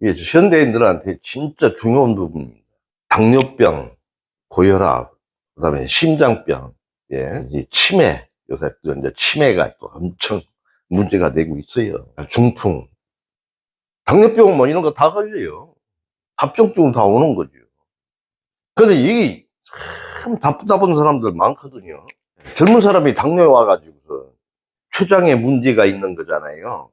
이게 현대인들한테 진짜 중요한 부분입니다. 당뇨병, 고혈압, 그다음에 심장병, 예, 이 치매, 요새 또 이제 치매가 또 엄청 문제가 되고 있어요. 중풍, 당뇨병 뭐 이런 거 다 걸려요. 합병증은 다 오는 거죠. 근데 이게 참 답답한 사람들 많거든요. 젊은 사람이 당뇨에 와가지고 췌장에 문제가 있는 거잖아요.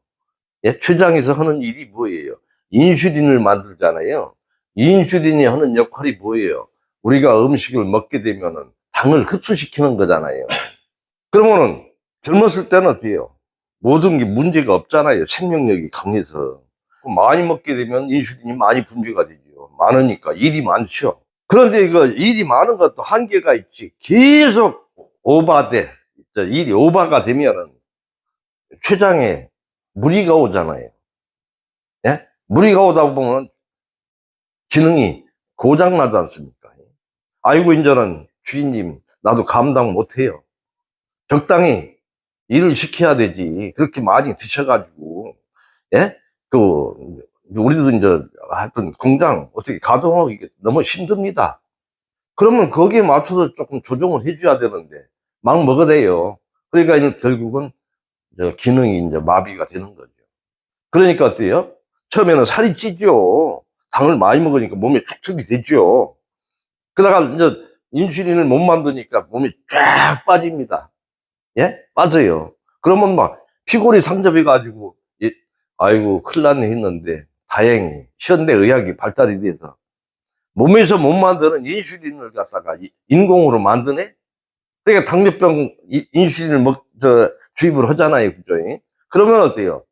예, 췌장에서 하는 일이 뭐예요? 인슐린을 만들잖아요. 인슐린이 하는 역할이 뭐예요? 우리가 음식을 먹게 되면은 당을 흡수시키는 거잖아요. 그러면은 젊었을 때는 어때요? 모든 게 문제가 없잖아요. 생명력이 강해서. 많이 먹게 되면 인슐린이 많이 분비가 되죠. 많으니까 일이 많죠. 그런데 이거 일이 많은 것도 한계가 있지. 계속 오바돼. 일이 오바가 되면은 췌장에 무리가 오잖아요. 예? 무리가 오다 보면 기능이 고장나지 않습니까? 아이고, 이제는 주인님, 나도 감당 못해요. 적당히 일을 시켜야 되지. 그렇게 많이 드셔가지고, 예? 우리도 이제 하여튼 공장 어떻게 가동하기 너무 힘듭니다. 그러면 거기에 맞춰서 조금 조정을 해줘야 되는데, 막 먹어대요. 그러니까 이제 결국은 기능이 이제 마비가 되는 거죠. 그러니까 어때요? 처음에는 살이 찌죠. 당을 많이 먹으니까 몸에 축적이 되죠. 그러다가 이제 인슐린을 못 만드니까 몸이 쫙 빠집니다. 예? 빠져요. 그러면 막 피골이 상접해가지고, 아이고, 큰일 났네 했는데, 다행히 현대의학이 발달이 돼서 몸에서 못 만드는 인슐린을 갖다가 인공으로 만드네? 그러니까 당뇨병 인슐린을 주입을 하잖아요. 그죠? 그러면 어때요?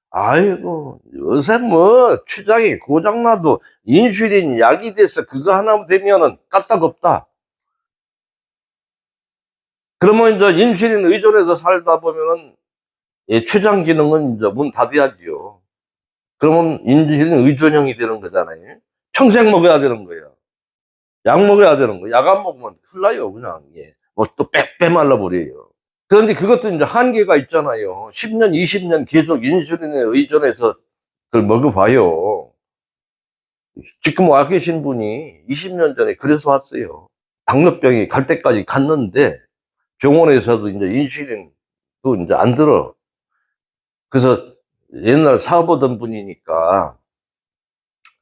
아이고, 요새 뭐, 췌장이 고장나도 인슐린 약이 돼서 그거 하나 되면은 까딱없다. 그러면 이제 인슐린 의존해서 살다 보면은, 췌장 기능은 이제 문 닫아야지요. 그러면 인슐린 의존형이 되는 거잖아요. 평생 먹어야 되는 거예요. 약 먹어야 되는 거예요. 약 안 먹으면 큰일 나요, 그냥. 예. 뭐 또 빼 말라버려요. 그런데 그것도 이제 한계가 있잖아요. 10년, 20년 계속 인슐린에 의존해서 그걸 먹어봐요. 지금 와 계신 분이 20년 전에 그래서 왔어요. 당뇨병이 갈 때까지 갔는데 병원에서도 이제 인슐린도 이제 안 들어. 그래서 옛날 사업하던 분이니까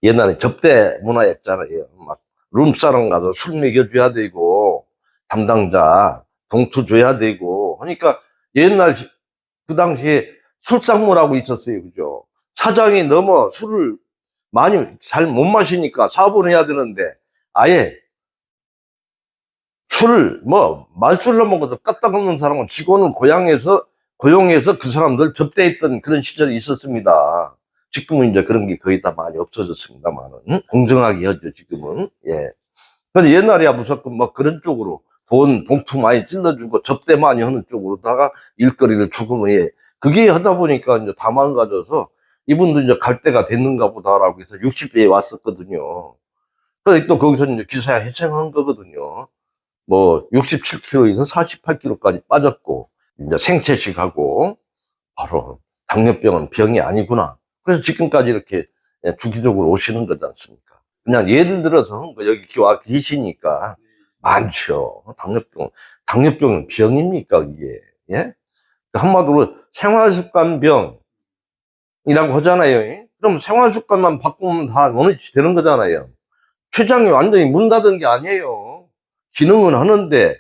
옛날에 접대 문화였잖아요. 막 룸사롱 가서 술 먹여줘야 되고 담당자 봉투 줘야 되고 하니까 옛날 그 당시에 술상무라고 있었어요. 그죠? 사장이 너무 술을 많이 잘 못 마시니까 사업을 해야 되는데 아예 술을 뭐 말술로 먹어서 까딱 없는 사람은 직원을 고용해서 그 사람들 접대했던 그런 시절이 있었습니다. 지금은 이제 그런 게 거의 다 많이 없어졌습니다만은 공정하게 하죠 지금은. 예. 근데 옛날에야 무조건 뭐 그런 쪽으로 돈 봉투 많이 찔러주고 접대 많이 하는 쪽으로다가 일거리를 주고 예. 그게 하다 보니까 이제 다 망가져서 이분도 이제 갈 때가 됐는가 보다라고 해서 60대에 왔었거든요. 그래서 또 거기서 이제 기사에 회생한 거거든요. 뭐 67kg에서 48kg까지 빠졌고 이제 생채식하고 바로 당뇨병은 병이 아니구나. 그래서 지금까지 이렇게 주기적으로 오시는 거지 않습니까? 그냥 예를 들어서 한 거 여기 와 계시니까 많죠. 당뇨병은 병입니까 이게? 예? 한마디로 생활습관병이라고 하잖아요. 예? 그럼 생활습관만 바꾸면 다 어느 되는 거잖아요. 췌장이 완전히 문 닫은 게 아니에요. 기능은 하는데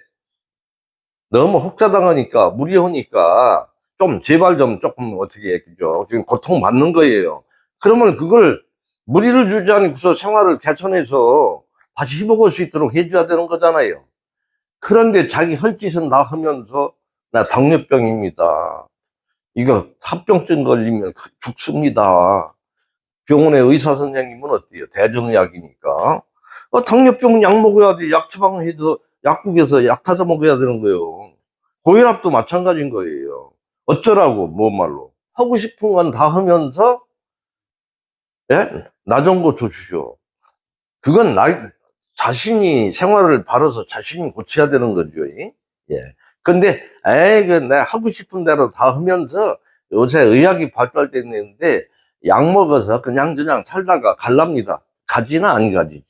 너무 혹자당하니까 무리하니까 좀 제발 좀 조금 어떻게 그죠? 지금 고통받는 거예요. 그러면 그걸 무리를 주지 않고서 생활을 개선해서 다시 회복할 수 있도록 해줘야 되는 거잖아요. 그런데 자기 할 짓은 다 하면서 나 당뇨병입니다. 이거 합병증 걸리면 죽습니다. 병원의 의사 선생님은 어때요? 대정약이니까. 당뇨병은 약 먹어야 돼. 약 처방해서 약국에서 약 타서 먹어야 되는 거예요. 고혈압도 마찬가지인 거예요. 어쩌라고, 뭔 말로. 하고 싶은 건 다 하면서, 예? 나 정도 줘주죠. 그건 자신이 생활을 바로서 자신이 고쳐야 되는 거죠. 예. 근데, 내가 하고 싶은 대로 다 하면서 요새 의학이 발달됐는데, 약 먹어서 그냥 살다가 갈랍니다. 가지는 안 가지지.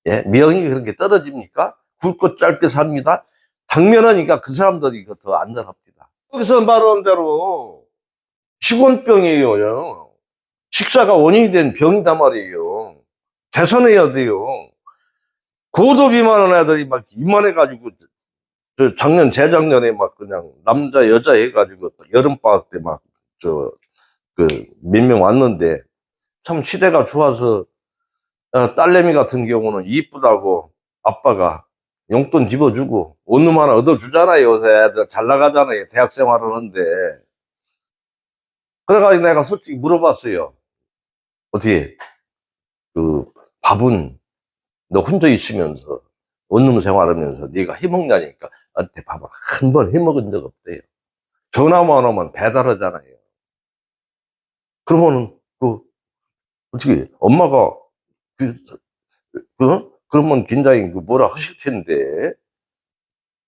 예? 명이 그렇게 떨어집니까? 굵고 짧게 삽니다. 당면하니까 그 사람들이 더 안전합니다. 여기서 말한 대로 식원병이에요. 식사가 원인이 된 병이단 말이에요. 개선해야 돼요. 고도비만한 애들이 막 이만해가지고, 작년, 재작년에 막 그냥 남자, 여자 해가지고 여름방학 때 막, 몇 명 왔는데, 참 시대가 좋아서, 딸내미 같은 경우는 이쁘다고 아빠가 용돈 집어주고, 원룸 하나 얻어주잖아요. 요새 애들 잘 나가잖아요. 대학 생활을 하는데. 그래가지고 내가 솔직히 물어봤어요. 어떻게, 그, 밥은 너 혼자 있으면서 원룸 생활하면서 네가 해먹냐니까 나한테 봐봐 한 번 해먹은 적 없대요. 전화만 오면 배달하잖아요. 그러면은 어떻게 엄마가 그러면 굉장히 뭐라 하실 텐데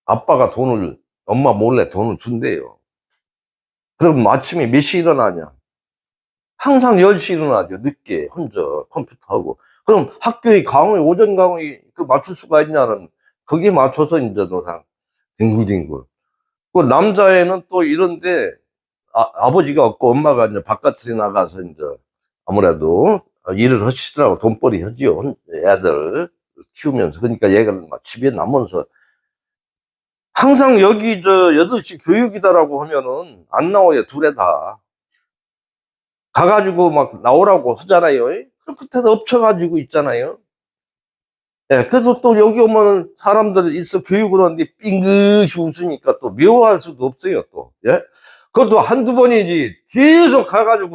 아빠가 엄마 몰래 돈을 준대요. 그럼 아침에 몇 시 일어나냐? 항상 10시 일어나죠. 늦게 혼자 컴퓨터하고. 그럼 학교에 강의 오전 강의 맞출 수가 있냐는 거기에 맞춰서 이제 노상 뒹굴뒹굴. 그 남자애는 또 이런데 아버지가 없고 엄마가 이제 바깥에 나가서 이제 아무래도 일을 하시더라고. 돈벌이 하지요. 애들 키우면서. 그러니까 얘가 막 집에 남면서 항상 여기 8시 교육이다라고 하면은 안 나와요. 둘에 다. 가가지고 막 나오라고 하잖아요. 그 끝에서 엎쳐가지고 있잖아요. 예, 그래서 또 여기 오면은 사람들이 있어 교육을 하는데 삥긋이 웃으니까 또 미워할 수도 없어요, 또. 예? 그것도 한두 번이지. 계속 가가지고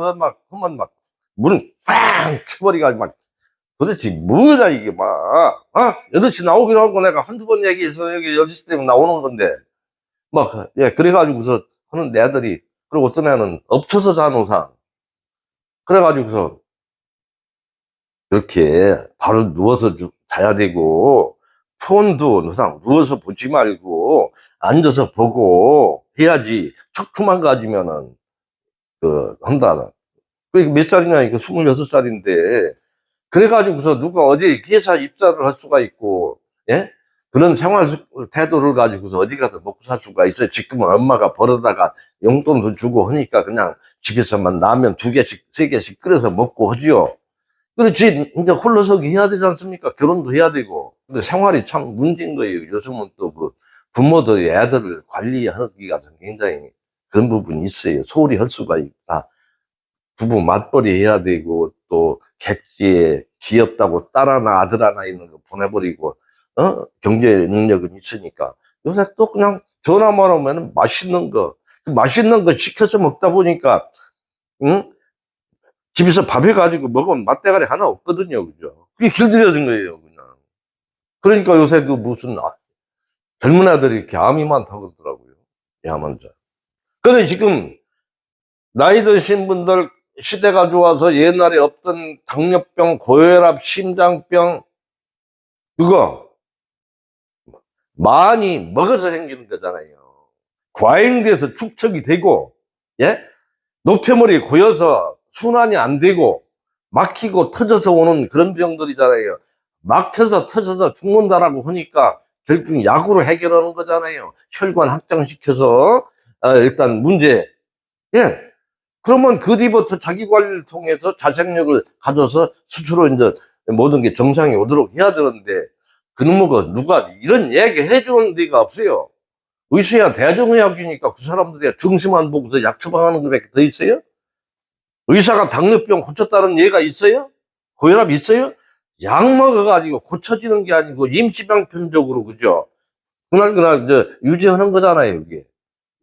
그만 막, 문 빵! 쳐버리가지고 막, 도대체 뭐냐, 이게 막, 8시 나오기로 하고 내가 한두 번 얘기해서 여기 8시 때문에 나오는 건데, 막, 예, 그래가지고서 하는 내 아들이, 그리고 어떤 애는 엎쳐서 자는 상. 그래가지고서 이렇게 바로 누워서 자야 되고, 폰도 항상 누워서 보지 말고, 앉아서 보고 해야지. 척추만 가지면은, 한다. 그게 몇 살이냐, 이거 26살인데. 그래가지고서 누가 어디 회사 입사를 할 수가 있고, 예? 그런 생활 태도를 가지고서 어디 가서 먹고 살 수가 있어요. 지금은 엄마가 벌어다가 용돈도 주고 하니까 그냥 집에서만 라면 2개씩, 3개씩 끓여서 먹고 하지요. 그렇지, 이제 홀로서기 해야 되지 않습니까? 결혼도 해야 되고. 근데 생활이 참 문제인 거예요. 요즘은 또 부모들이 애들을 관리하기가 굉장히 그런 부분이 있어요. 소홀히 할 수가 있다. 부부 맞벌이 해야 되고, 또 객지에 귀엽다고 딸 하나, 아들 하나 있는 거 보내버리고, 경제 능력은 있으니까. 요새 또 그냥 전화만 오면 맛있는 거, 그 맛있는 거 시켜서 먹다 보니까, 응? 집에서 밥 해가지고 먹으면 맛대가리 하나 없거든요. 그죠? 그게 길들여진 거예요, 그냥. 그러니까 요새 무슨, 젊은 아들이 이렇게 암이 많다고 그러더라고요. 암 환자. 근데 지금, 나이 드신 분들, 시대가 좋아서 옛날에 없던 당뇨병, 고혈압, 심장병, 그거, 많이 먹어서 생기는 거잖아요. 과잉돼서 축적이 되고, 예? 노폐물이 고여서 순환이 안 되고 막히고 터져서 오는 그런 병들이잖아요. 막혀서 터져서 죽는다라고 하니까 결국 약으로 해결하는 거잖아요. 혈관 확장시켜서 일단 문제. 예. 그러면 그 뒤부터 자기 관리를 통해서 자생력을 가져서 스스로 이제 모든 게 정상에 오도록 해야 되는데 그놈의 누가 이런 얘기 해주는 데가 없어요. 의사야 대중의학이니까 그 사람들이 중심만 보고서 약 처방하는 것밖에 더 있어요? 의사가 당뇨병 고쳤다는 예가 있어요? 고혈압 있어요? 약 먹어가지고 고쳐지는 게 아니고 임시방편적으로, 그죠? 그날 유지하는 거잖아요, 이게.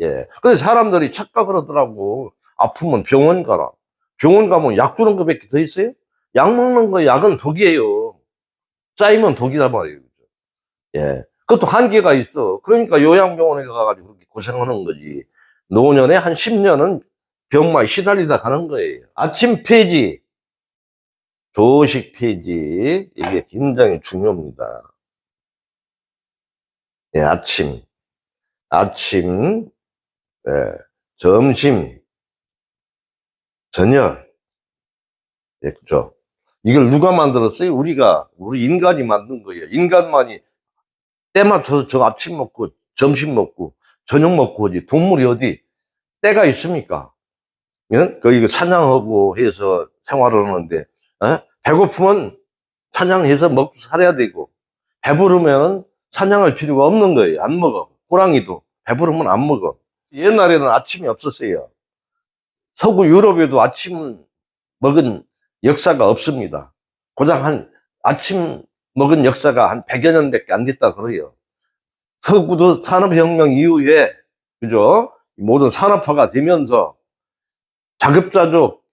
예. 근데 사람들이 착각을 하더라고. 아프면 병원 가라. 병원 가면 약 주는 것밖에 더 있어요? 약 먹는 거, 약은 독이에요. 쌓이면 독이란 말이에요. 예. 그것도 한계가 있어. 그러니까 요양병원에 가가지고 그렇게 고생하는 거지. 노년에 한 10년은 병마에 시달리다 가는 거예요. 아침 폐지, 조식 폐지, 이게 굉장히 중요합니다. 예, 아침, 예, 점심, 저녁, 예, 그죠. 이걸 누가 만들었어요? 우리 인간이 만든 거예요. 인간만이 때 맞춰서 저 아침 먹고, 점심 먹고, 저녁 먹고 오지. 동물이 어디 때가 있습니까? 예? 그, 이거 사냥하고 해서 생활을 하는데, 예? 배고프면 사냥해서 먹고 살아야 되고, 배부르면 사냥할 필요가 없는 거예요. 안 먹어. 호랑이도 배부르면 안 먹어. 옛날에는 아침이 없었어요. 서구 유럽에도 아침 먹은 역사가 없습니다. 고작 아침 먹은 역사가 한 100여 년밖에 안 됐다 그래요. 서구도 산업혁명 이후에, 그죠? 모든 산업화가 되면서 자급자족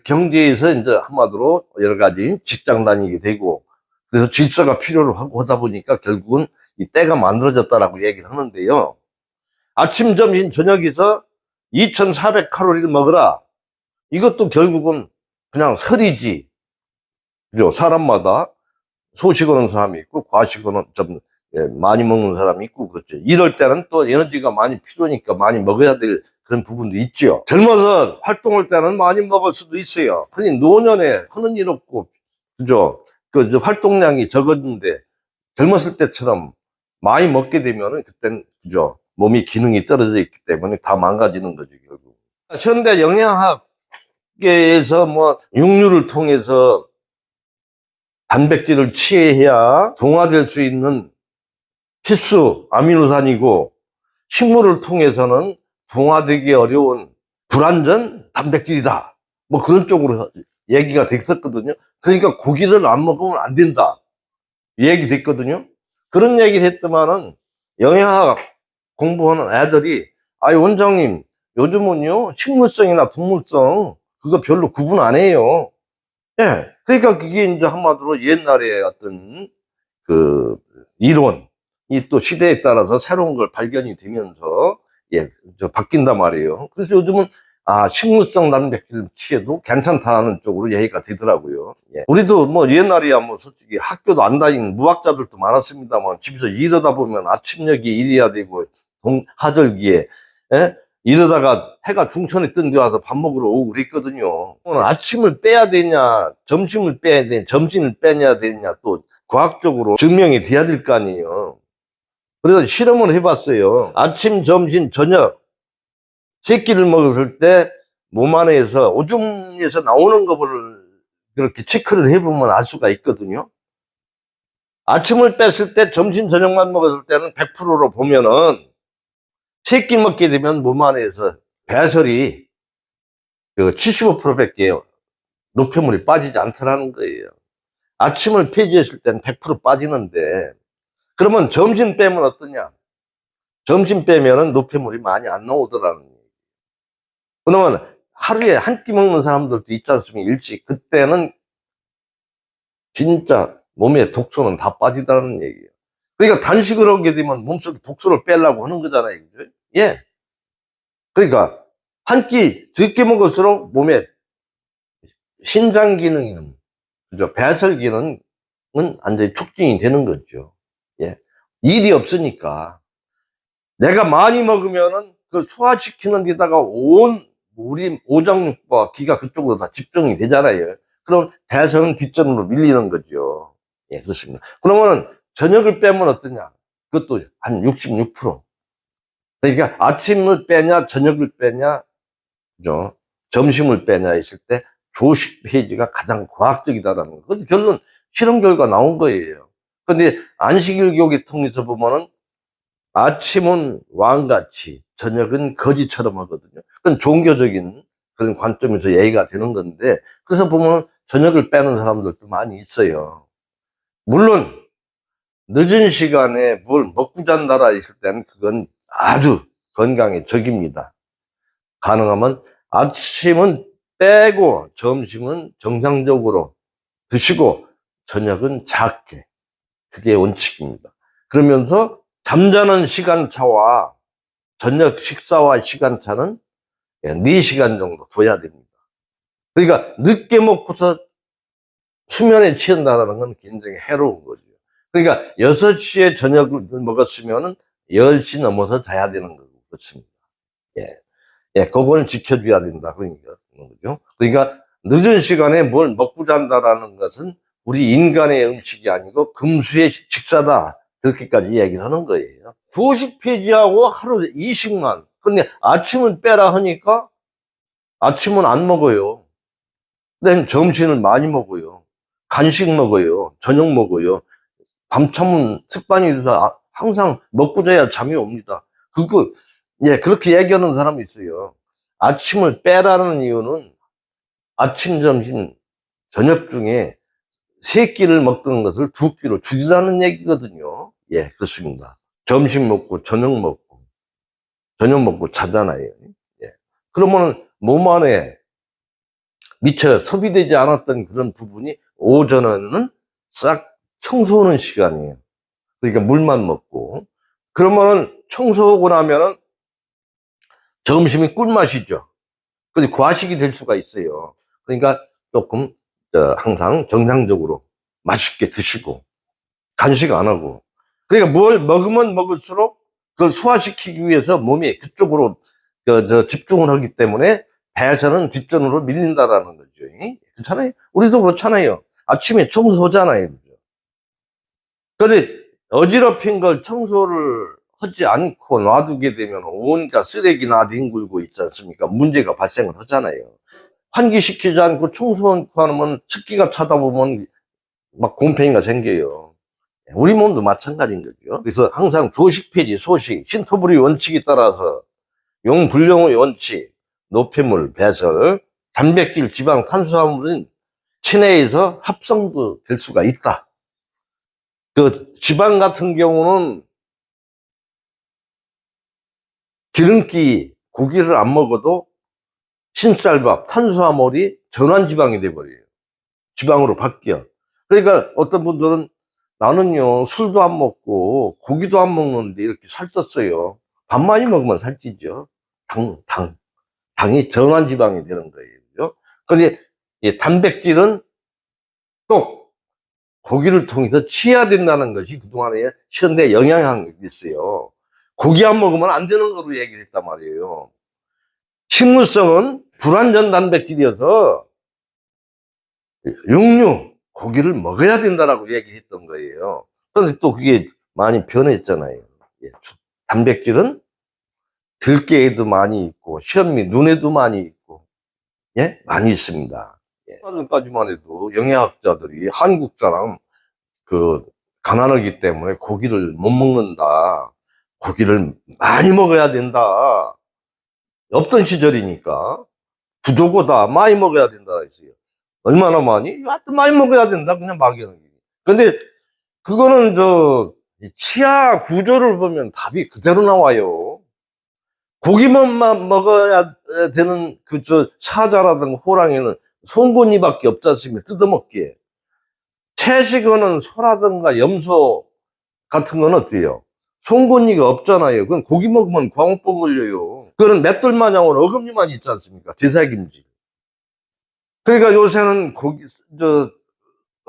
경제에서 이제 한마디로 여러 가지 직장 다니게 되고, 그래서 질서가 필요로 하고 하다 보니까 결국은 이 때가 만들어졌다라고 얘기를 하는데요. 아침, 점심, 저녁에서 2400칼로리를 먹어라. 이것도 결국은 그냥 설이지. 그죠? 사람마다 소식하는 사람이 있고, 과식하는, 좀, 예, 많이 먹는 사람이 있고, 그렇죠. 이럴 때는 또 에너지가 많이 필요하니까 많이 먹어야 될 그런 부분도 있죠. 젊어서 활동할 때는 많이 먹을 수도 있어요. 흔히 노년에 하는 일 없고, 그죠? 그, 활동량이 적었는데, 젊었을 때처럼 많이 먹게 되면은, 그땐, 그죠? 몸이 기능이 떨어져 있기 때문에 다 망가지는 거죠, 결국. 현대 영양학계에서 뭐, 육류를 통해서 단백질을 취해야 동화될 수 있는 필수 아미노산이고, 식물을 통해서는 동화되기 어려운 불완전 단백질이다. 뭐 그런 쪽으로 얘기가 됐었거든요. 그러니까 고기를 안 먹으면 안 된다. 얘기 됐거든요. 그런 얘기를 했더만은 영양학 공부하는 애들이, 아이, 원장님, 요즘은요, 식물성이나 동물성, 그거 별로 구분 안 해요. 예. 그러니까 그게 이제 한마디로 옛날에 어떤 그 이론이 또 시대에 따라서 새로운 걸 발견이 되면서, 예, 바뀐단 말이에요. 그래서 요즘은 식물성 단백질 취해도 괜찮다는 쪽으로 얘기가 되더라고요. 예. 우리도 뭐 옛날이야 뭐 솔직히 학교도 안 다니는 무학자들도 많았습니다만, 집에서 일하다 보면 아침녘에 일해야 되고, 하절기에, 예? 이러다가 해가 중천에 뜬 데 와서 밥 먹으러 오고 그랬거든요. 오늘 아침을 빼야 되냐, 점심을 빼야 되냐, 점심을 빼야 되냐, 또 과학적으로 증명이 돼야 될 거 아니에요. 그래서 실험을 해봤어요. 아침, 점심, 저녁 세 끼를 먹었을 때 몸 안에서 오줌에서 나오는 거를 그렇게 체크를 해보면 알 수가 있거든요. 아침을 뺐을 때, 점심, 저녁만 먹었을 때는 100%로 보면은 세 끼 먹게 되면 몸 안에서 배설이 그 75%밖에 노폐물이 빠지지 않더라는 거예요. 아침을 폐지했을 때는 100% 빠지는데, 그러면 점심 빼면 어떠냐? 점심 빼면은 노폐물이 많이 안 나오더라는 거예요. 그러면 하루에 한 끼 먹는 사람들도 있지 않습니까? 일찍. 그때는 진짜 몸에 독소는 다 빠지다는 얘기예요. 그러니까 단식을 하게 되면 몸속에 독소를 빼려고 하는 거잖아요. 그죠? 예. 그러니까 한 끼 적게 먹을수록 몸에 신장 기능은, 그죠? 배설 기능은 완전히 촉진이 되는 거죠. 예. 일이 없으니까. 내가 많이 먹으면은 그 소화시키는 데다가 온 우리 오장육부와 기가 그쪽으로 다 집중이 되잖아요. 그럼 배설은 뒷전으로 밀리는 거죠. 예, 그렇습니다. 그러면은 저녁을 빼면 어떠냐? 그것도 한 66%. 그러니까 아침을 빼냐, 저녁을 빼냐, 그죠? 점심을 빼냐 했을 때 조식 폐지가 가장 과학적이다라는 거. 근데 결론 실험 결과 나온 거예요. 근데 안식일 통해서 보면은 아침은 왕같이, 저녁은 거지처럼 하거든요. 그건 종교적인 그런 관점에서 얘기가 되는 건데, 그래서 보면 저녁을 빼는 사람들도 많이 있어요. 물론 늦은 시간에 뭘 먹고 잔다라 있을 때는 그건 아주 건강에 적입니다. 가능하면 아침은 빼고 점심은 정상적으로 드시고 저녁은 작게, 그게 원칙입니다. 그러면서 잠자는 시간차와 저녁 식사와 시간차는 4시간 정도 둬야 됩니다. 그러니까 늦게 먹고서 수면에 취한다는 건 굉장히 해로운 거죠. 그러니까 6시에 저녁을 먹었으면 10시 넘어서 자야 되는 거고, 그렇습니다. 예. 예, 그걸 지켜줘야 된다. 그러니까, 그런 거죠. 그러니까 늦은 시간에 뭘 먹고 잔다라는 것은 우리 인간의 음식이 아니고 금수의 식사다. 그렇게까지 얘기를 하는 거예요. 조식 폐지하고 하루 이식만. 근데 아침은 빼라 하니까 아침은 안 먹어요. 근데 점심은 많이 먹어요. 간식 먹어요. 저녁 먹어요. 밤참은 습관이 돼서 항상 먹고 자야 잠이 옵니다. 예, 그렇게 얘기하는 사람이 있어요. 아침을 빼라는 이유는 아침, 점심, 저녁 중에 세 끼를 먹던 것을 두 끼로 줄이라는 얘기거든요. 예, 그렇습니다. 점심 먹고 저녁 먹고 자잖아요. 예. 그러면 몸 안에 미처 소비되지 않았던 그런 부분이 오전에는 싹 청소하는 시간이에요. 그러니까 물만 먹고. 그러면은 청소하고 나면은 점심이 꿀맛이죠. 근데 과식이 될 수가 있어요. 그러니까 조금 항상 정상적으로 맛있게 드시고 간식 안 하고. 그러니까 뭘 먹으면 먹을수록 그걸 소화시키기 위해서 몸이 그쪽으로 집중을 하기 때문에 배에서는 뒷전으로 밀린다라는 거죠. 그렇잖아요. 우리도 그렇잖아요. 아침에 청소하잖아요. 근데 어지럽힌 걸 청소를 하지 않고 놔두게 되면 온갖 쓰레기나 뒹굴고 있지 않습니까? 문제가 발생을 하잖아요. 환기시키지 않고 청소 않고 하면 습기가 차다 보면 막 곰팡이가 생겨요. 우리 몸도 마찬가지인 거죠. 그래서 항상 조식 폐지, 소식, 신토부리 원칙에 따라서 용불용의 원칙, 노폐물 배설, 단백질, 지방, 탄수화물은 체내에서 합성도 될 수가 있다. 그 지방 같은 경우는 기름기, 고기를 안 먹어도 신쌀밥, 탄수화물이 전환지방이 돼버려요. 지방으로 바뀌어. 그러니까 어떤 분들은 나는요, 술도 안 먹고 고기도 안 먹는데 이렇게 살쪘어요. 밥 많이 먹으면 살찌죠. 당이 전환지방이 되는 거예요. 그죠? 근데 단백질은 꼭 고기를 통해서 취해야 된다는 것이 그동안에 현대 영양학이 있어요. 고기 안 먹으면 안 되는 거로 얘기를 했단 말이에요. 식물성은 불완전 단백질이어서 육류, 고기를 먹어야 된다라고 얘기했던 거예요. 그런데 또 그게 많이 변했잖아요. 예, 단백질은 들깨에도 많이 있고, 현미, 눈에도 많이 있고, 예? 많이 있습니다. 예. 까지만 해도 영양학자들이 한국 사람, 가난하기 때문에 고기를 못 먹는다. 고기를 많이 먹어야 된다. 없던 시절이니까. 부족하다. 많이 먹어야 된다. 했어요. 얼마나 많이? 하여튼 많이 먹어야 된다. 그냥 막연하게. 근데 그거는 치아 구조를 보면 답이 그대로 나와요. 고기만 먹어야 되는 사자라든가 호랑이는 송곳니밖에 없지 않습니까? 뜯어먹기에. 채식어는 소라든가 염소 같은 건 어때요? 송곳니가 없잖아요. 그건 고기 먹으면 광우병 걸려요. 그거는 맷돌마냥으로 어금니만 있지 않습니까? 제사김치. 그러니까 요새는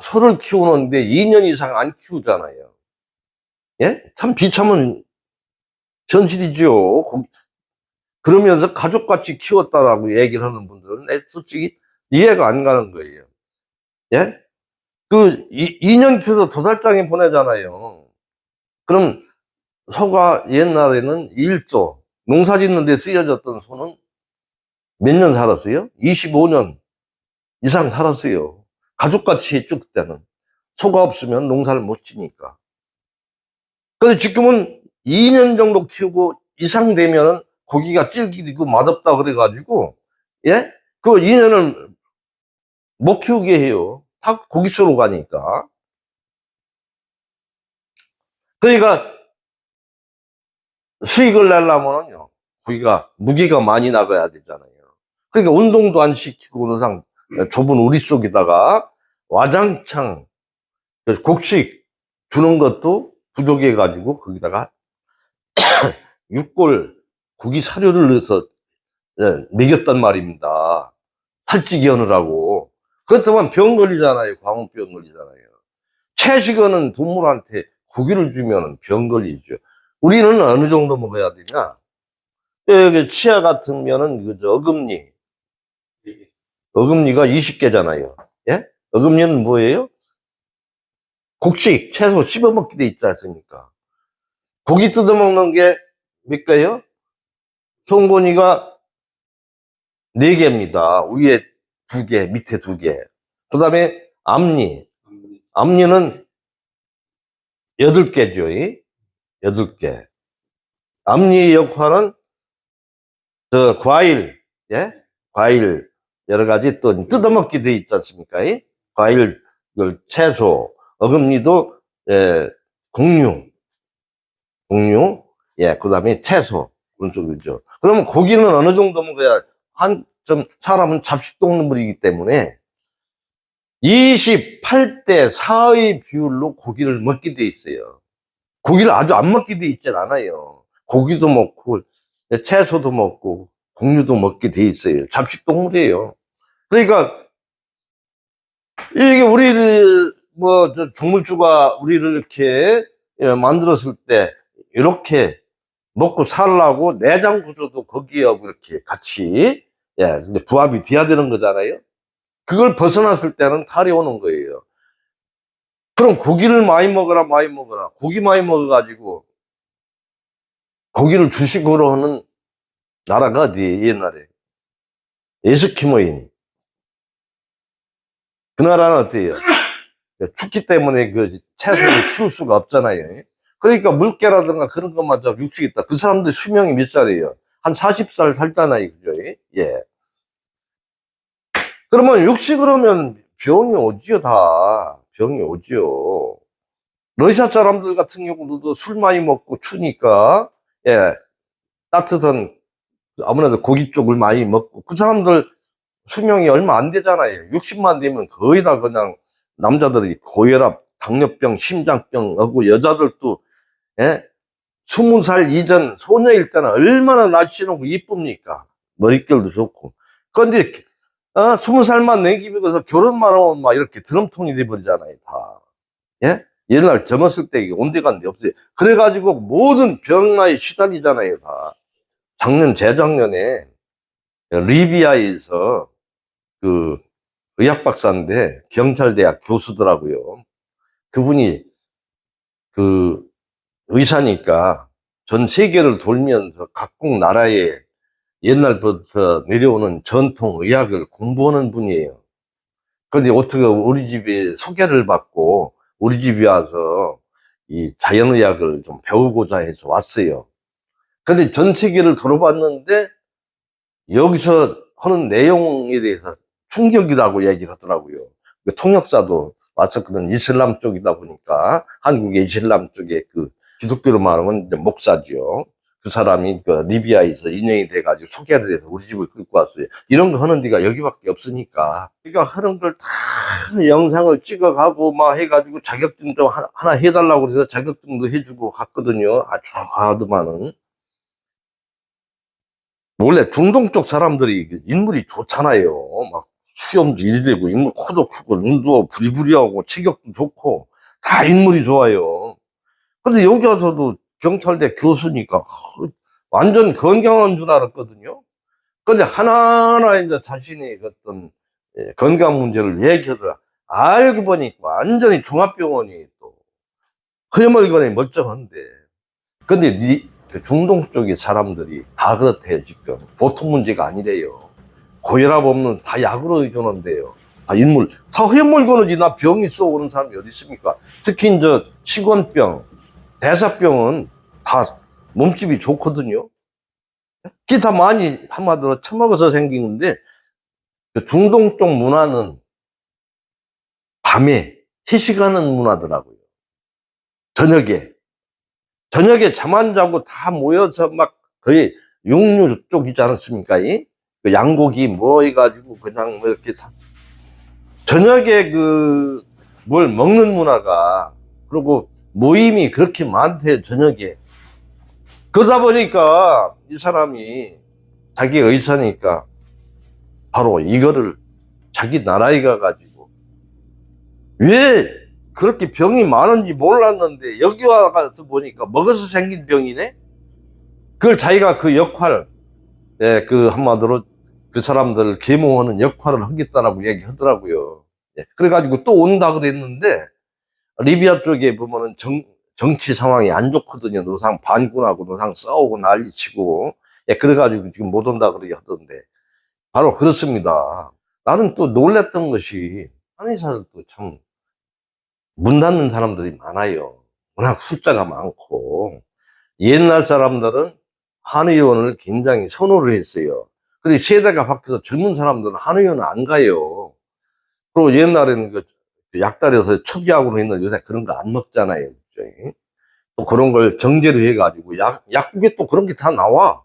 소를 키우는데 2년 이상 안 키우잖아요. 예? 참 비참한 현실이죠. 그러면서 가족같이 키웠다라고 얘기를 하는 분들은 솔직히 이해가 안 가는 거예요. 예? 2년 키워서 도살장에 보내잖아요. 그럼 소가 옛날에는 1조, 농사 짓는 데 쓰여졌던 소는 몇 년 살았어요? 25년 이상 살았어요. 가족같이 했죠, 그때는. 소가 없으면 농사를 못 지니까. 근데 지금은 2년 정도 키우고 이상 되면은 고기가 질기고 맛없다 그래가지고, 예? 그 2년을 못 키우게 해요. 다 고깃수로 가니까. 그러니까 수익을 내려면요, 고기가, 무게가 많이 나가야 되잖아요. 그러니까 운동도 안 시키고, 그냥 좁은 우리 속에다가 와장창, 곡식 주는 것도 부족해가지고, 거기다가 육골, 고기 사료를 넣어서 먹였단 말입니다. 살찌게 하느라고. 그렇다면 병 걸리잖아요. 광우병 걸리잖아요. 채식어는 동물한테 고기를 주면 병 걸리죠. 우리는 어느 정도 먹어야 되냐? 여기 치아 같으면은 어금니, 어금니가 20개잖아요. 예? 어금니는 뭐예요? 곡식, 채소 씹어먹게 돼 있지 않습니까? 고기 뜯어먹는 게 몇 개요? 송곳니가 4개입니다. 위에 2개, 밑에 2개. 그 다음에 앞니. 앞니는 8개죠. 8개. 앞니 역할은 과일, 예? 과일, 여러 가지 또 뜯어먹게 돼 있지 않습니까? 과일, 채소, 어금니도, 곡류, 예, 그 다음에 채소, 그런 쪽이죠. 그러면 고기는 어느 정도 먹어야, 사람은 잡식동물이기 때문에 28대 4의 비율로 고기를 먹게 돼 있어요. 고기를 아주 안 먹게 돼 있진 않아요. 고기도 먹고, 채소도 먹고, 곡류도 먹게 돼 있어요. 잡식동물이에요. 그러니까, 이게 우리를, 동물주가 우리를 이렇게 만들었을 때, 이렇게 먹고 살라고 내장 구조도 거기하고 이렇게 같이, 근데 부합이 돼야 되는 거잖아요. 그걸 벗어났을 때는 탈이 오는 거예요. 그럼 고기를 많이 먹어라. 고기 많이 먹어가지고, 고기를 주식으로 하는 나라가 어디, 옛날에? 에스키모인. 그 나라는 어때요? 춥기 때문에 그 채소를 키울 수가 없잖아요. 그러니까 물개라든가 그런 것만 좀 육식이 있다. 그 사람들 수명이 몇 살이에요? 한 40살 살잖아요. 그죠? 예. 그러면 육식을 하면 병이 오지요, 다. 병이 오지요. 러시아 사람들 같은 경우도 술 많이 먹고 추니까, 따뜻한, 아무래도 고기 쪽을 많이 먹고, 그 사람들 수명이 얼마 안 되잖아요. 60만 되면 거의 다 그냥 남자들이 고혈압, 당뇨병, 심장병 하고 여자들도 20살 이전 소녀일 때는 얼마나 날씬하고 이쁩니까? 머릿결도 좋고. 그런데 20살만 냉기면서 결혼만 하면 막 이렇게 드럼통이 돼버리잖아요, 다. 예? 옛날 젊었을 때 온데간데 없어요. 그래가지고 모든 병나에 시달리잖아요, 다. 재작년에 리비아에서 그 의학 박사인데 경찰대학 교수더라고요. 그분이 그 의사니까 전 세계를 돌면서 각국 나라에 옛날부터 내려오는 전통 의학을 공부하는 분이에요. 근데 어떻게 우리 집에 소개를 받고 우리 집에 와서 이 자연의학을 좀 배우고자 해서 왔어요. 근데 전 세계를 돌아봤는데 여기서 하는 내용에 대해서 충격이라고 얘기를 하더라고요. 그 통역사도 왔었거든. 이슬람 쪽이다 보니까 한국의 이슬람 쪽에 그 기독교로 말하면 이제 목사죠. 그 사람이 그 리비아에서 인연이 돼가지고 소개를 해서 우리 집을 끌고 왔어요. 이런 거 하는 데가 여기밖에 없으니까. 그러니까 하는 걸 다 영상을 찍어가고 막 해가지고 자격증 좀 하나 해달라고 그래서 자격증도 해주고 갔거든요. 아주 하더만은. 원래 중동 쪽 사람들이 인물이 좋잖아요. 막 수염도 이리되고 인물 코도 크고 눈도 부리부리하고 체격도 좋고 다 인물이 좋아요. 근데 여기 와서도 경찰대 교수니까 완전 건강한 줄 알았거든요. 근데 하나하나 이제 자신의 어떤 건강 문제를 얘기하더라. 알고 보니까 완전히 종합병원이 또 허여멀건해 멀쩡한데. 근데 그 중동 쪽의 사람들이 다 그렇대요, 지금. 보통 문제가 아니래요. 고혈압 없는 다 약으로 의존한대요. 다 허여멀건하지. 나 병 있어 오는 사람이 어디 있습니까? 특히 이제 식원병, 대사병은 다 몸집이 좋거든요. 기타 많이 한마디로 처먹어서 생긴 건데, 그 중동 쪽 문화는 밤에 회식하는 문화더라고요. 저녁에 잠 안 자고 다 모여서 막 거의 육류 쪽이지 않습니까? 그 양고기 뭐 해가지고 그냥 뭐 이렇게 저녁에 뭘 먹는 문화가, 그리고 모임이 그렇게 많대요, 저녁에. 그러다 보니까 이 사람이 자기 의사니까 바로 이거를 자기 나라에 가가지고 왜 그렇게 병이 많은지 몰랐는데 여기 와서 보니까 먹어서 생긴 병이네? 그걸 자기가 그 역할, 그 한마디로 그 사람들을 계몽하는 역할을 하겠다라고 얘기하더라고요. 예. 그래가지고 또 온다 그랬는데, 리비아 쪽에 보면은 정치 상황이 안 좋거든요. 노상 반군하고 노상 싸우고 난리치고. 예, 그래가지고 지금 못 온다 그러게 하던데. 바로 그렇습니다. 나는 또 놀랬던 것이, 한의사들도 참, 문 닫는 사람들이 많아요. 워낙 숫자가 많고. 옛날 사람들은 한의원을 굉장히 선호를 했어요. 근데 세대가 바뀌어서 젊은 사람들은 한의원을 안 가요. 그리고 옛날에는 그 약달에서 첩약으로 했는 요새 그런 거 안 먹잖아요. 그죠? 또 그런 걸 정제로 해가지고 약국에 또 그런 게 다 나와.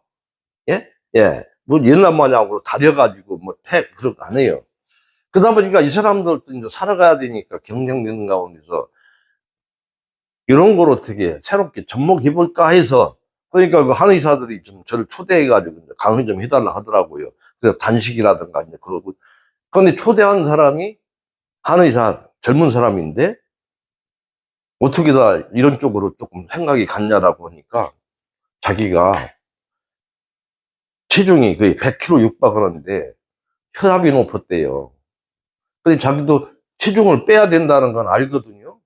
예? 예. 뭐 옛날 마냥으로 다려가지고 뭐 그런 거 안 해요. 그러다 보니까 이 사람들도 이제 살아가야 되니까 경쟁되는 가운데서 이런 걸 어떻게 새롭게 접목해볼까 해서 그러니까 그 한의사들이 좀 저를 초대해가지고 강의 좀 해달라 하더라고요. 그래서 단식이라든가 이제 그러고. 그런데 초대한 사람이 한의사 젊은 사람인데 어떻게 다 이런 쪽으로 조금 생각이 갔냐라고 하니까 자기가 체중이 거의 100kg 육박하는데 혈압이 높았대요. 근데 자기도 체중을 빼야 된다는 건 알거든요.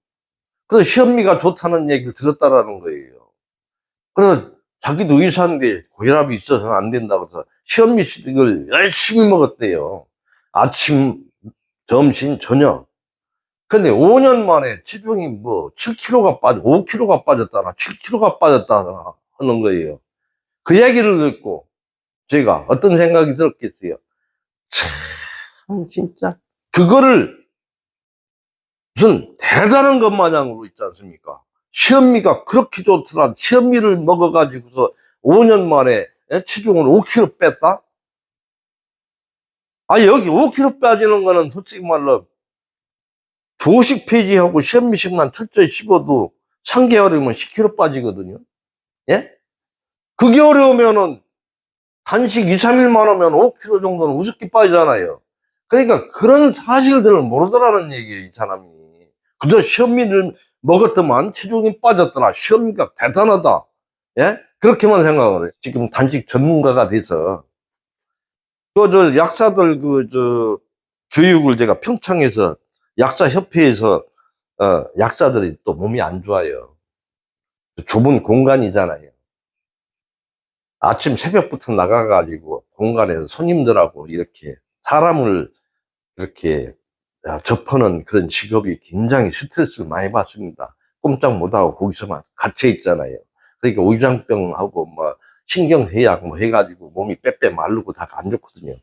그래서 시험미가 좋다는 얘기를 들었다라는 거예요. 그래서 자기도 의사인데 고혈압이 있어서는 안 된다고 해서 시험미식을 열심히 먹었대요. 아침, 점심, 저녁. 근데 5년 만에 체중이 뭐 7kg가 5kg가 빠졌다나 7kg가 빠졌다나 하는 거예요. 그 얘기를 듣고 제가 어떤 생각이 들었겠어요. 참, 진짜. 그거를 무슨 대단한 것 마냥으로 있지 않습니까? 시험미가 그렇게 좋더라. 시험미를 먹어가지고서 5년 만에 체중을 5kg 뺐다? 아, 여기 5kg 빠지는 거는 솔직히 말로 조식 폐지하고 시험미식만 철저히 씹어도 3개월이면 10kg 빠지거든요. 예? 그게 어려우면은 단식 2, 3일만 하면 5kg 정도는 우습게 빠지잖아요. 그러니까 그런 사실들을 모르더라는 얘기예요, 이 사람이. 그저 시험미를 먹었더만 체중이 빠졌더라. 시험미가 대단하다. 예? 그렇게만 생각을 해요. 지금 단식 전문가가 돼서. 저 약사들 교육을 제가 평창에서 약사협회에서, 약사들이 또 몸이 안 좋아요. 좁은 공간이잖아요. 아침 새벽부터 나가가지고 공간에서 손님들하고 이렇게 사람을 이렇게 접하는 그런 직업이 굉장히 스트레스를 많이 받습니다. 꼼짝 못하고 거기서만 갇혀 있잖아요. 그러니까 위장병하고 뭐 신경쇠약 뭐 해가지고 몸이 빼빼 마르고 다 안 좋거든요.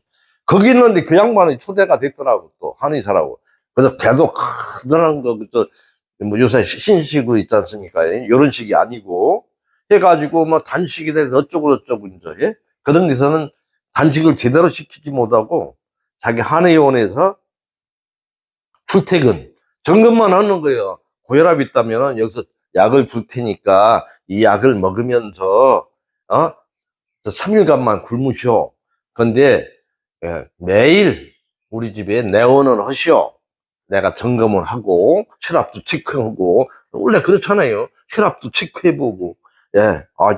거기 있는데 그 양반이 초대가 됐더라고, 또 한의사라고. 그래서 배도 크더란 거, 뭐 요새 신식으로 있지 않습니까? 이런 식이 아니고 해가지고 뭐 단식이 돼서 어쩌고 저쩌고 이제, 예? 그런 데서는 단식을 제대로 시키지 못하고 자기 한의원에서 출퇴근 점검만 하는 거예요. 고혈압 있다면 여기서 약을 줄 테니까 이 약을 먹으면서 3일간만 굶으시오. 근데 매일 우리 집에 내원을 하시오. 내가 점검을 하고 혈압도 체크하고 원래 그렇잖아요. 혈압도 체크해보고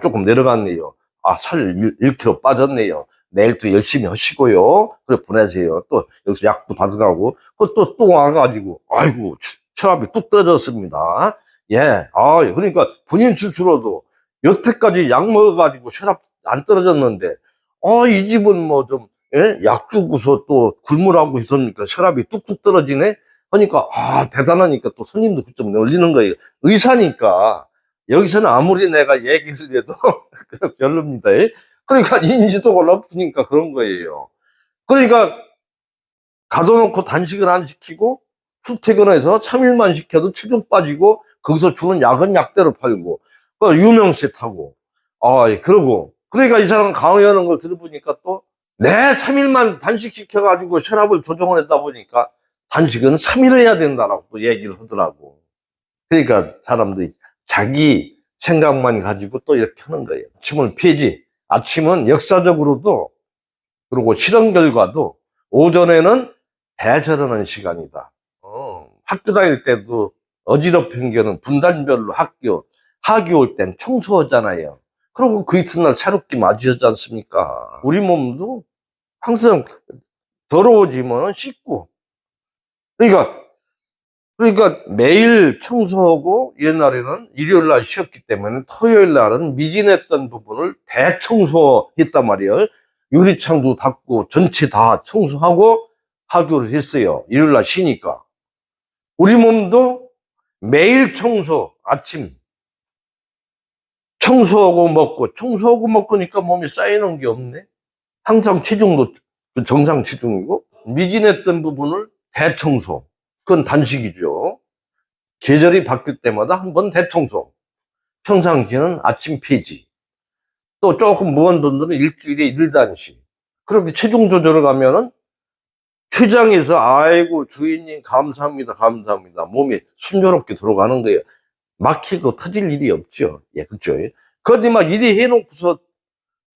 조금 내려갔네요. 살 1kg 빠졌네요. 내일 또 열심히 하시고요. 그래 보내세요. 또 여기서 약도 받아가고 또 와가지고 아이고 혈압이 뚝 떨어졌습니다. 그러니까 본인 스스로도 여태까지 약 먹어가지고 혈압 안 떨어졌는데 이 집은 뭐 좀 약 주고서 또 굶으라고 했으니까 혈압이 뚝뚝 떨어지네 하니까 대단하니까 또 손님도 좀 놀리는 거예요. 의사니까 여기서는 아무리 내가 얘기를 해도 별로입니다. 그러니까 인지도가 높으니까 그런 거예요. 그러니까 가둬놓고 단식을 안 시키고 출퇴근해서 3일만 시켜도 체중 빠지고 거기서 주는 약은 약대로 팔고 유명세 타고 그러고 그러니까 이 사람은 강의하는 걸 들어보니까 또 3일만 단식시켜가지고 혈압을 조정을 했다 보니까 단식은 3일 해야 된다라고 또 얘기를 하더라고. 그러니까 사람들이 자기 생각만 가지고 또 이렇게 하는 거예요. 아침을 폐지. 아침은 역사적으로도 그리고 실험 결과도 오전에는 배설하는 시간이다. 학교 다닐 때도 어지럽힌 게는 분단별로 학기 올 땐 청소하잖아요. 그리고 그 이튿날 새롭게 맞이하지 않습니까? 우리 몸도 항상 더러워지면 씻고. 그러니까 매일 청소하고 옛날에는 일요일 날 쉬었기 때문에 토요일 날은 미진했던 부분을 대청소했단 말이에요. 유리창도 닦고 전체 다 청소하고 하교를 했어요. 일요일 날 쉬니까. 우리 몸도 매일 청소, 아침 청소하고 먹으니까 몸에 쌓이는 게 없네. 항상 체중도 정상 체중이고, 미진했던 부분을 대청소. 그건 단식이죠. 계절이 바뀔 때마다 한 번 대청소. 평상시에는 아침 폐지. 또 조금 무거운 분들은 일주일에 1단식. 그렇게 체중 조절을 가면은 췌장에서 아이고 주인님 감사합니다 감사합니다 몸이 순조롭게 들어가는 거예요. 막히고 터질 일이 없죠. 예, 그렇죠. 그런데 막 이리 해놓고서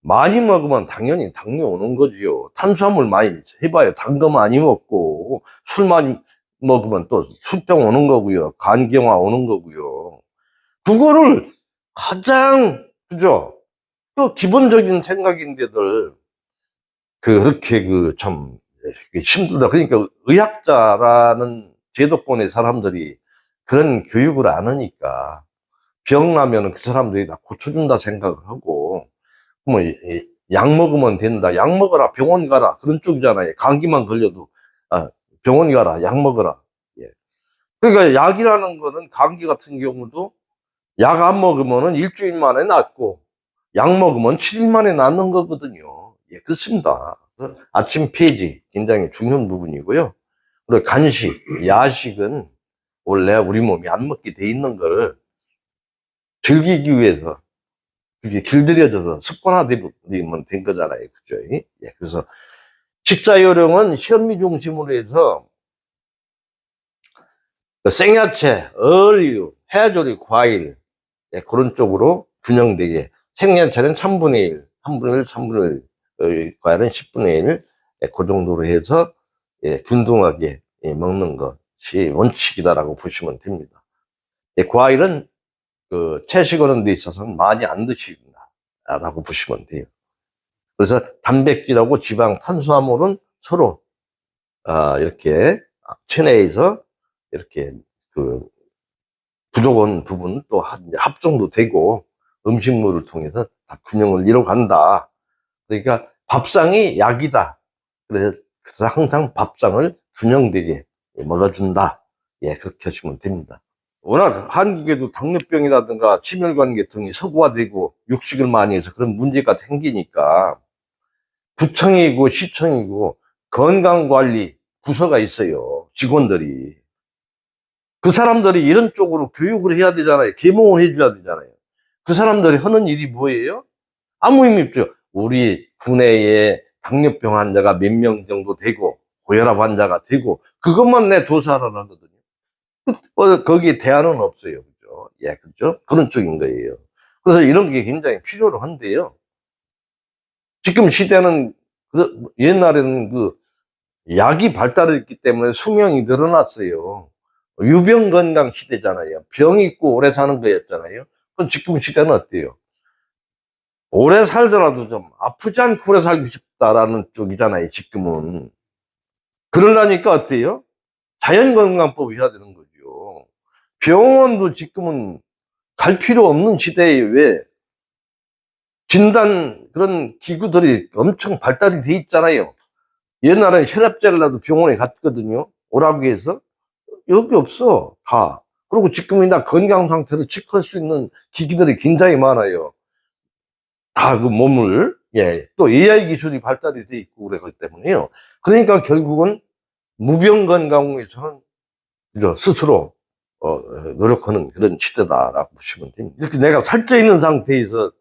많이 먹으면 당연히 당뇨 오는 거지요. 탄수화물 많이 해봐요. 단 거 많이 먹고 술 많이 먹으면 또 술병 오는 거고요. 간경화 오는 거고요. 그거를 가장 그죠? 또 기본적인 생각인데들 그렇게 그 참 힘들다. 그러니까 의학자라는 제도권의 사람들이 그런 교육을 안 하니까 병 나면은 그 사람들이 다 고쳐준다 생각을 하고 뭐 약 먹으면 된다. 약 먹어라. 병원 가라. 그런 쪽이잖아요. 감기만 걸려도 병원 가라. 약 먹어라. 예. 그러니까 약이라는 거는 감기 같은 경우도 약 안 먹으면은 일주일 만에 낫고 약 먹으면 7일 만에 낫는 거거든요. 예, 그렇습니다. 아침 폐지 굉장히 중요한 부분이고요. 그리고 간식, 야식은 원래 우리 몸이 안 먹게 돼 있는 걸 즐기기 위해서 그게 길들여져서 습관화되면 된 거잖아요. 그죠? 예, 그래서 식사 요령은 현미 중심으로 해서 생야채, 어류, 해조리, 과일 그런 쪽으로 균형되게 생야채는 3분의 1, 1분의 1, 3분의 1, 과일은 10분의 1, 그 정도로 해서 균등하게 먹는 것이 원칙이다라고 보시면 됩니다. 과일은 그 채식하는 데 있어서는 많이 안 드신다라고 보시면 돼요. 그래서 단백질하고 지방, 탄수화물은 서로 이렇게 체내에서 이렇게 그 부족한 부분 또 합성도 되고 음식물을 통해서 다 균형을 이뤄간다. 그러니까 밥상이 약이다. 그래서 항상 밥상을 균형되게 먹어준다. 예, 그렇게 하시면 됩니다. 워낙 한국에도 당뇨병이라든가 심혈관 계통이 서구화되고 육식을 많이 해서 그런 문제가 생기니까 구청이고 시청이고 건강관리 부서가 있어요. 직원들이. 그 사람들이 이런 쪽으로 교육을 해야 되잖아요. 계몽을 해줘야 되잖아요. 그 사람들이 하는 일이 뭐예요? 아무 의미 없죠. 우리 국내에 당뇨병 환자가 몇 명 정도 되고 고혈압 환자가 되고 그것만 내 조사를 하거든요. 거기에 대안은 없어요. 그죠? 예, 그죠? 그런 쪽인 거예요. 그래서 이런 게 굉장히 필요로 한데요. 지금 시대는, 옛날에는 그 약이 발달했기 때문에 수명이 늘어났어요. 유병 건강 시대잖아요. 병 있고 오래 사는 거였잖아요. 그럼 지금 시대는 어때요? 오래 살더라도 좀 아프지 않고 오래 살고 싶다라는 쪽이잖아요. 지금은. 그러려니까 어때요? 자연건강법 해야 되는 거죠. 병원도 지금은 갈 필요 없는 시대에 왜 진단 그런 기구들이 엄청 발달이 돼 있잖아요. 옛날에 혈압제를 나도 병원에 갔거든요. 오라비에서. 여기 없어. 다. 그리고 지금은 다 건강 상태를 체크할 수 있는 기기들이 굉장히 많아요. 다 그 몸을, 예. 또 AI 기술이 발달이 돼 있고 그러기 때문에요. 그러니까 결국은 무병건강에서는 스스로 노력하는 그런 시대다라고 보시면 됩니다. 이렇게 내가 살쪄 있는 상태에서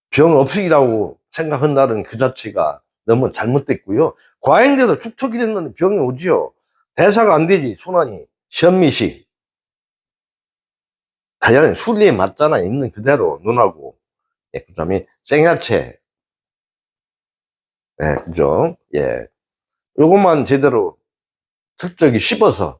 병 없으리라고 생각한다는 그 자체가 너무 잘못됐고요. 과잉돼서 축척이 됐는데 병이 오지요. 대사가 안 되지, 순환이. 현미식. 당연히 순리에 맞잖아요. 있는 그대로, 눈하고. 예, 그 다음에 생야채. 예, 그죠? 예. 요것만 제대로 철저히 씹어서,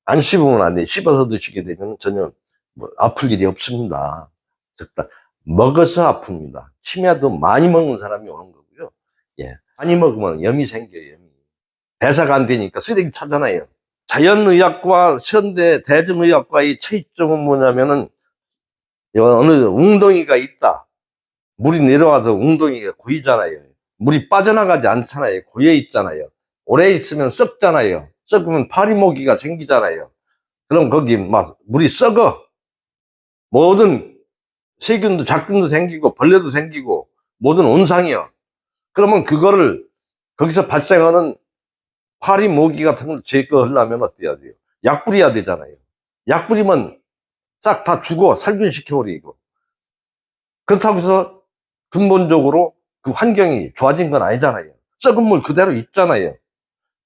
안 씹으면 안 돼. 씹어서 드시게 되면 전혀 뭐 아플 일이 없습니다. 적다. 먹어서 아픕니다. 치매도 많이 먹는 사람이 오는 거고요. 예. 많이 먹으면 염이 생겨요. 염이. 대사가 안 되니까 쓰레기 차잖아요. 자연의학과 현대 대중의학과의 차이점은 뭐냐면은 어느 웅덩이가 있다. 물이 내려와서 웅덩이가 고이잖아요. 물이 빠져나가지 않잖아요. 고여 있잖아요. 오래 있으면 썩잖아요. 썩으면 파리모기가 생기잖아요. 그럼 거기 막 물이 썩어. 모든 세균도 작균도 생기고 벌레도 생기고 모든 온상이요. 그러면 그거를 거기서 발생하는 파리, 모기 같은 걸 제거하려면 어때야 돼요? 약 뿌려야 되잖아요. 약 뿌리면 싹 다 죽어 살균시켜버리고. 그렇다고 해서 근본적으로 그 환경이 좋아진 건 아니잖아요. 썩은 물 그대로 있잖아요.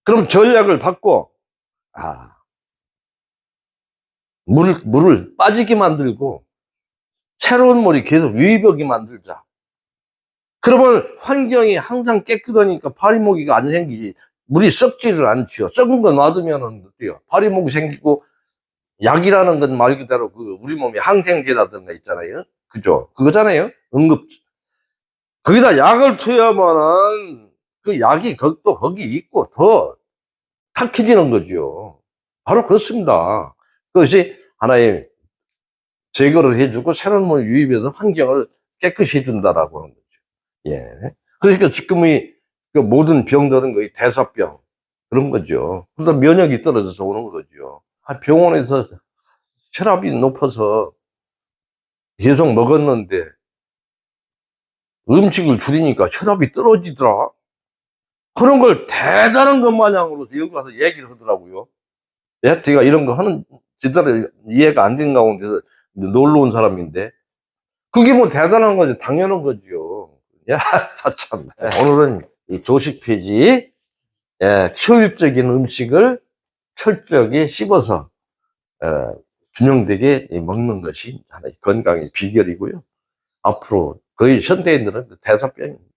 그럼 전략을 바꿔 물을 빠지게 만들고 새로운 물이 계속 유입하게 만들자. 그러면 환경이 항상 깨끗하니까 파리모기가 안 생기지. 물이 썩지를 않죠. 썩은 거 놔두면 어때요? 파리모기 생기고, 약이라는 건 말 그대로 그 우리 몸에 항생제라든가 있잖아요. 그죠? 그거잖아요. 거기다 약을 투여하면은 그 약이 또 거기 있고 더 탁해지는 거죠. 바로 그렇습니다. 그것이 하나의 제거를 해주고 새로운 물 유입해서 환경을 깨끗이 해준다라고 하는 거죠. 예. 그러니까 지금의 그 모든 병들은 거의 대사병 그런 거죠. 그러다 면역이 떨어져서 오는 거죠. 병원에서 혈압이 높아서 계속 먹었는데 음식을 줄이니까 혈압이 떨어지더라. 그런 걸 대단한 것 마냥으로 여기 와서 얘기를 하더라고요. 예? 제가 이런 거 하는 제대로 이해가 안 된 가운데서 놀러 온 사람인데 그게 뭐 대단한 거지. 당연한 거죠. 야, 참. 오늘은 이 조식 폐지, 효율적인 음식을 철저하게 씹어서, 균형되게 먹는 것이 하나의 건강의 비결이고요. 앞으로 거의 현대인들은 대사병입니다.